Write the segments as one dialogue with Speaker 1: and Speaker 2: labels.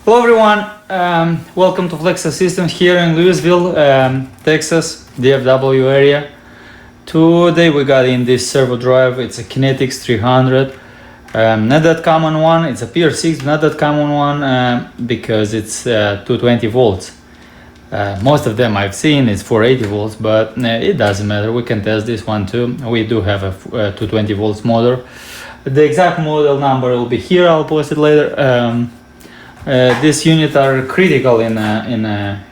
Speaker 1: Hello everyone, welcome to Flexa Systems here in Lewisville, Texas, DFW area. Today we got in this servo drive. It's a Kinetix 300, not that common one. It's a PR6, not that common one because it's 220 volts. Most of them I've seen is 480 volts, but it doesn't matter. We can test this one too. We do have a 220 volts motor. The exact model number will be here. I'll post it later. These units are critical in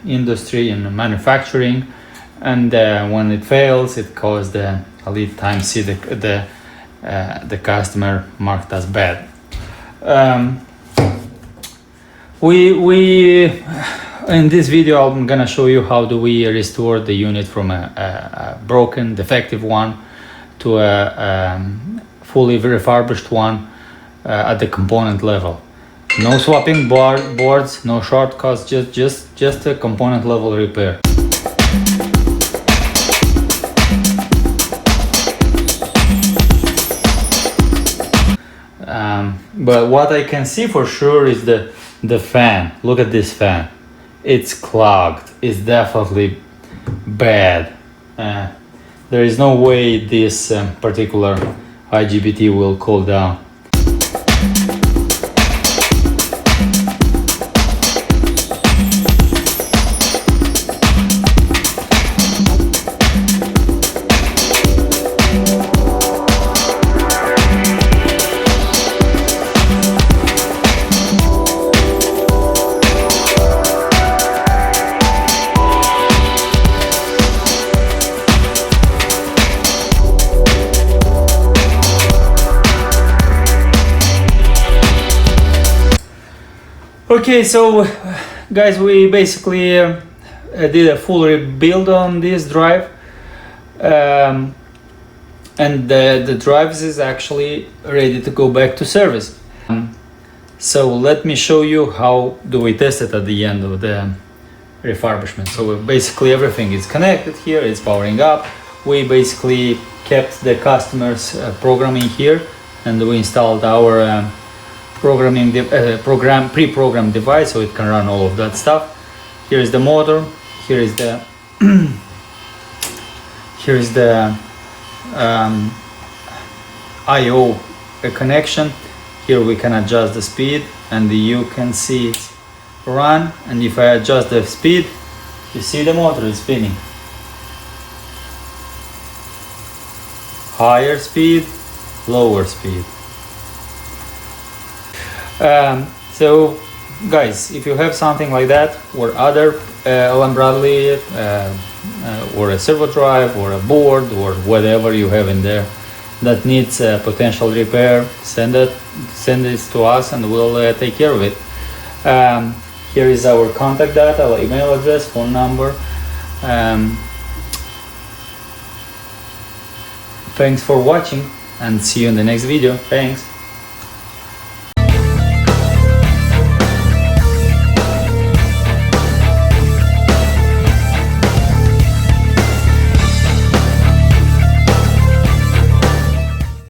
Speaker 1: industry, in manufacturing, and when it fails, it causes the lead time. See the customer marked as bad. We in this video I'm gonna show you how do we restore the unit from a broken, defective one to a fully refurbished one at the component level. No swapping boards, no shortcuts, just a component level repair. But what I can see for sure is the fan. Look at this fan. It's clogged. It's definitely bad. There is no way this particular IGBT will cool down. Okay, so guys, we basically did a full rebuild on this drive, and the drive is actually ready to go back to service. So let me show you how do we test it at the end of the refurbishment. So basically everything is connected here, it's powering up. We basically kept the customer's programming here, and we installed our pre-programmed device so it can run all of that stuff. Here is the motor, here is the I/O connection. Here we can adjust the speed, and you can see it run. And if I adjust the speed, you see the motor is spinning. Higher speed, lower speed. So guys, if you have something like that or other Allen-Bradley or a servo drive or a board or whatever you have in there that needs a potential repair, send it to us and we'll take care of it. Here is our contact data, email address, phone number. Thanks for watching and see you in the next video. Thanks.